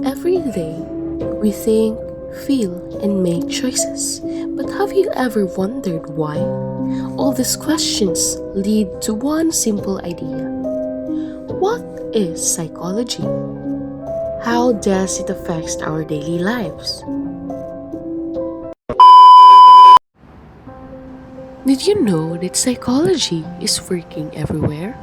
Every day, we think, feel, and make choices. But have you ever wondered why? All these questions lead to one simple idea. What is psychology? How does it affect our daily lives? Did you know that psychology is working everywhere?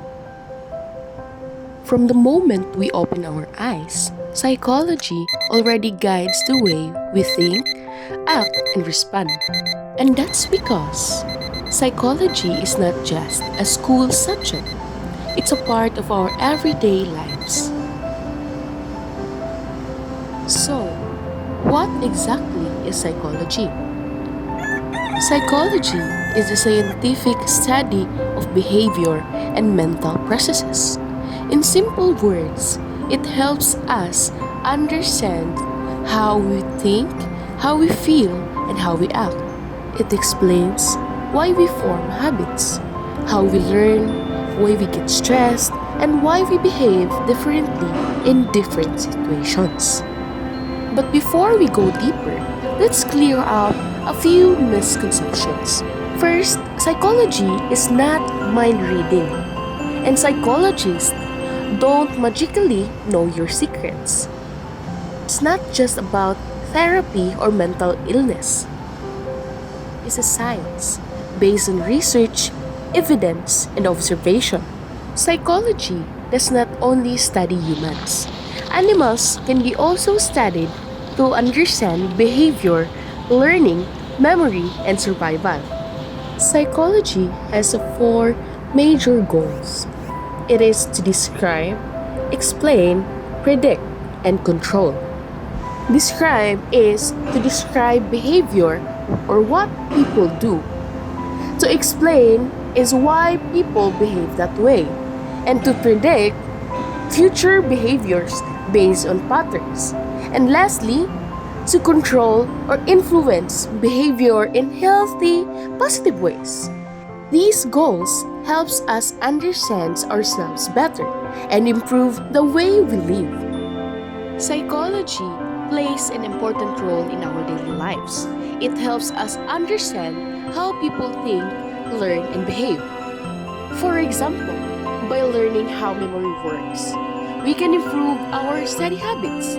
From the moment we open our eyes, psychology already guides the way we think, act, and respond. And that's because psychology is not just a school subject, it's a part of our everyday lives. So, what exactly is psychology? Psychology is the scientific study of behavior and mental processes. In simple words, it helps us understand how we think, how we feel, and how we act. It explains why we form habits, how we learn, why we get stressed, and why we behave differently in different situations. But before we go deeper, let's clear up a few misconceptions. First, psychology is not mind reading, and psychologists don't magically know your secrets. It's not just about therapy or mental illness. It's a science based on research, evidence, and observation. Psychology does not only study humans. Animals can be also studied to understand behavior, learning, memory, and survival. Psychology has four major goals. It is to describe, explain, predict, and control. Describe is to describe behavior or what people do. To explain is why people behave that way. And to predict future behaviors based on patterns. And lastly, to control or influence behavior in healthy, positive ways. These goals helps us understand ourselves better and improve the way we live. Psychology plays an important role in our daily lives. It helps us understand how people think, learn, and behave. For example, by learning how memory works, we can improve our study habits.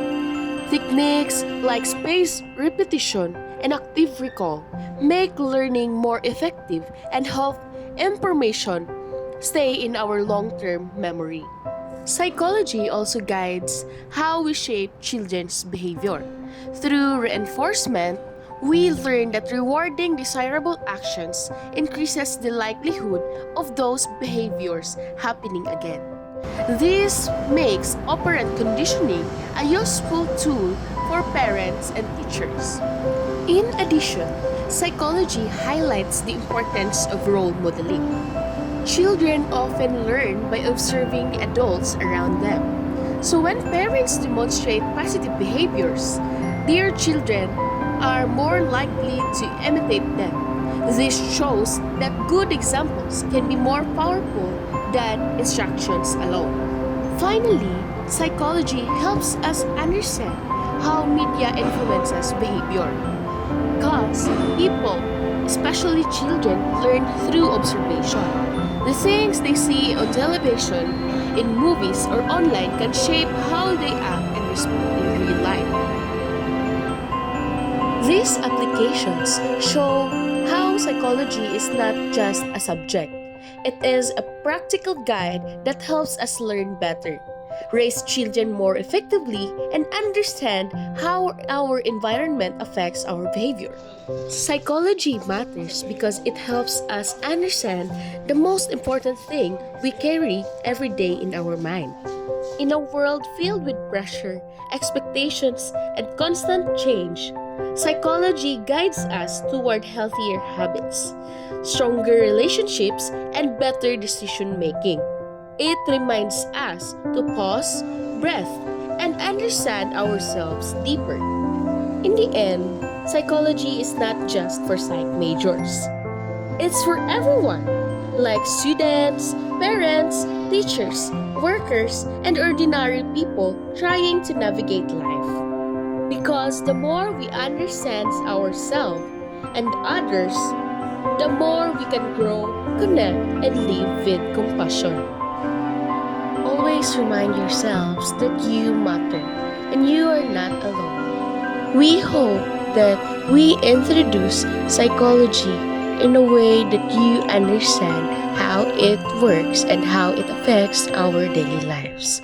Techniques like spaced repetition and active recall make learning more effective and help information stay in our long-term memory. Psychology also guides how we shape children's behavior. Through reinforcement, we learn that rewarding desirable actions increases the likelihood of those behaviors happening again. This makes operant conditioning a useful tool for parents and teachers. In addition, psychology highlights the importance of role modeling. Children often learn by observing adults around them. So when parents demonstrate positive behaviors, their children are more likely to imitate them. This shows that good examples can be more powerful than instructions alone. Finally, psychology helps us understand how media influences behavior. Because people, especially children, learn through observation. The things they see on television, in movies, or online can shape how they act and respond in real life. These applications show how psychology is not just a subject. It is a practical guide that helps us learn better, raise children more effectively, and understand how our environment affects our behavior. Psychology matters because it helps us understand the most important thing we carry every day in our mind. In a world filled with pressure, expectations, and constant change, psychology guides us toward healthier habits, stronger relationships, and better decision making. It reminds us to pause, breathe, and understand ourselves deeper. In the end, psychology is not just for psych majors. It's for everyone, like students, parents, teachers, workers, and ordinary people trying to navigate life. Because the more we understand ourselves and others, the more we can grow, connect, and live with compassion. Always remind yourselves that you matter and you are not alone. We hope that we introduce psychology in a way that you understand how it works and how it affects our daily lives.